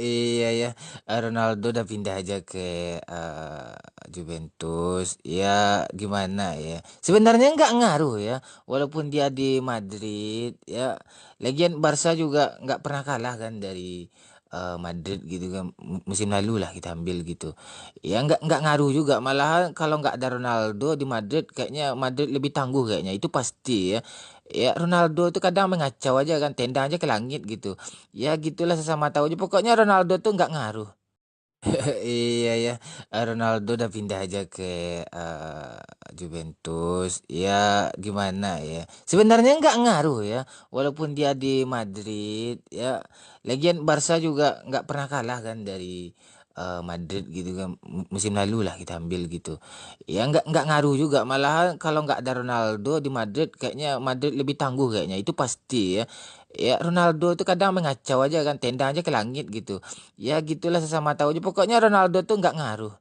Iya ya, Ronaldo udah pindah aja ke Juventus. Ya gimana ya? Sebenarnya nggak ngaruh ya, walaupun dia di Madrid ya. Lagian Barca juga nggak pernah kalah kan dari Madrid gitu kan. Musim lalu lah kita ambil gitu. Ya nggak ngaruh juga. Malahan kalau nggak ada Ronaldo di Madrid, kayaknya Madrid lebih tangguh kayaknya. Itu pasti ya. Ya Ronaldo itu kadang mengacau aja kan, tendang aja ke langit gitu. Ya gitulah sesama tahu aja. Pokoknya Ronaldo tuh nggak ngaruh. Iya ya, Ronaldo udah pindah aja ke Juventus. Ya gimana ya? Sebenarnya nggak ngaruh ya, walaupun dia di Madrid ya. Lagian Barca juga nggak pernah kalah kan dari Madrid gitu kan. Musim lalu lah kita ambil gitu. Ya nggak ngaruh juga. Malahan kalau nggak ada Ronaldo di Madrid, kayaknya Madrid lebih tangguh kayaknya. Itu pasti ya. Ya Ronaldo itu kadang mengacau aja kan, tendang aja ke langit gitu. Ya gitulah sesama tahu aja. Pokoknya Ronaldo tuh nggak ngaruh.